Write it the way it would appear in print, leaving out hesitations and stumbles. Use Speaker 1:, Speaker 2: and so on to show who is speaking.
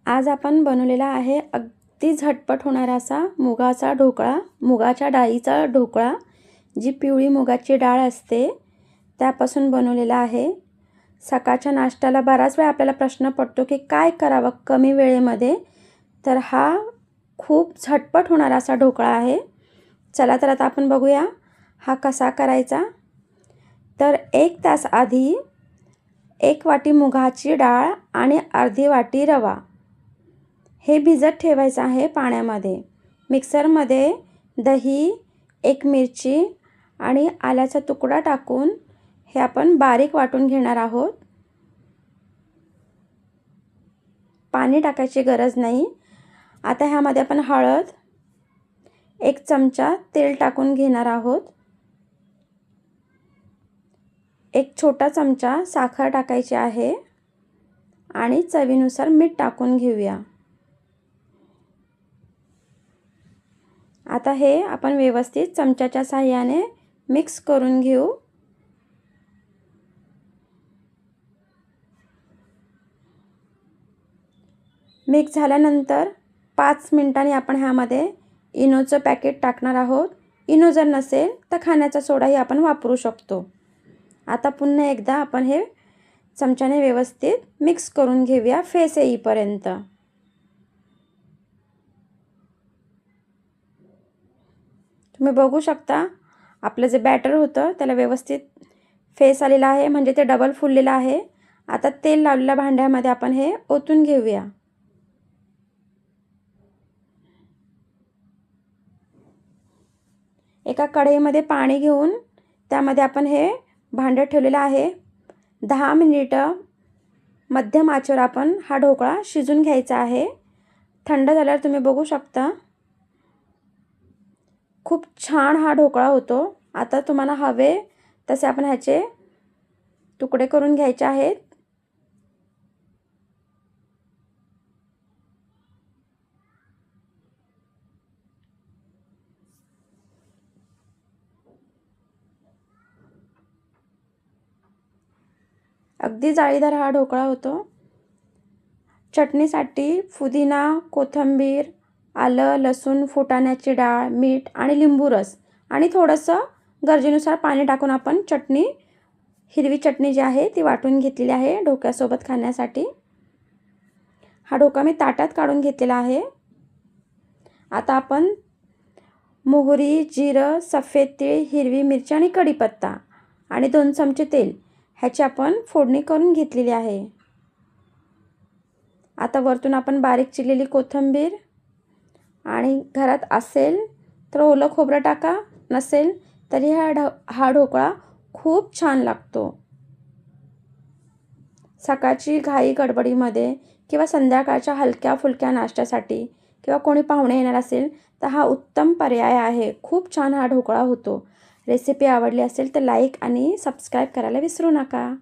Speaker 1: आज आपण बनवलेला आहे अगदी झटपट होणारा असा मुगाचा ढोकळा, मुगाच्या डाळीचा ढोकळा। जी पिवळी मुगाची डाळ असते त्यापासून बनवलेला आहे। सकाळच्या नाश्त्याला बराच वेळा आपल्याला प्रश्न पडतो की काय करावं कमी वेळेमध्ये, तर हा खूप झटपट होणारा असा ढोकळा आहे। चला तर आता आपण बघूया हा कसा करायचा। तर 1 तास आधी 1 वाटी मुगाची डाळ आणि अर्धी वाटी रवा हे भिजत ठेवायचं आहे पाण्यामध्ये। मिक्सरमध्ये दही, 1 मिरची आणि आल्याचा तुकडा टाकून हे आपण बारीक वाटून घेणार आहोत। पाणी टाकायची गरज नाही। आता ह्यामध्ये आपण हळद, 1 चमचा तेल टाकून घेणार आहोत। 1 छोटा चमचा साखर टाकायची आहे आणि चवीनुसार मीठ टाकून घेऊया। आता हे आपण व्यवस्थित चमच्याच्या सहाय्याने मिक्स करून घेऊ। मिक्स झाल्यानंतर 5 मिनिटांनी आपण ह्यामध्ये इनोचं पॅकेट टाकणार आहोत। इनो जर नसेल तर खाण्याचा सोडाही आपण वापरू शकतो। आता पुन्हा एकदा आपण हे चमच्याने व्यवस्थित मिक्स करून घेऊया फेस येईपर्यंत। तुम्ही बघू शकता आपलं जे बॅटर होतं त्याला व्यवस्थित फेस आलेला आहे, म्हणजे ते डबल फुललेलं आहे। आता तेल लावलेल्या भांड्यामध्ये आपण हे ओतून घेऊया। एका कढईमध्ये पाणी घेऊन त्यामध्ये आपण हे भांडं ठेवलेलं आहे। 10 मिनिटं मध्यम आचेवर आपण हा ढोकळा शिजून घ्यायचा आहे। थंड झाल्यावर तुम्ही बघू शकता खूप छान हा ढोकळा होतो। आता तुम्हाला हवे तसे आपण ह्याचे तुकडे करून घ्यायचे आहेत। अगदी जाळीदार हा ढोकळा होतो। चटणीसाठी पुदिना, कोथिंबीर, आलं, लसूण, फुटाण्याची डाळ, मीठ आणि लिंबू रस आणि थोडंसं गरजेनुसार पाणी टाकून आपण चटणी, हिरवी चटणी जी आहे ती वाटून घेतलेली आहे ढोक्यासोबत खाण्यासाठी। हा ढोकळा मी ताटात काढून घेतलेला आहे। आता आपण मोहरी, जिरं, सफेद तीळ, हिरवी मिरची आणि कढीपत्ता आणि 2 चमचे तेल ह्याची आपण फोडणी करून घेतलेली आहे। आता वरतून आपण बारीक चिरलेली कोथिंबीर आणि घरात असेल तर ओलं खोबरं टाका, नसेल तरी हा ढोकळा खूप छान लागतो। सकाळची घाई गडबडीमध्ये किंवा संध्याकाळच्या हलक्या फुलक्या नाश्त्यासाठी किंवा कोणी पाहुणे येणार असेल तर हा उत्तम पर्याय आहे। खूप छान हा ढोकळा होतो। रेसिपी आवडली असेल तर लाईक आणि सबस्क्राईब करायला विसरू नका।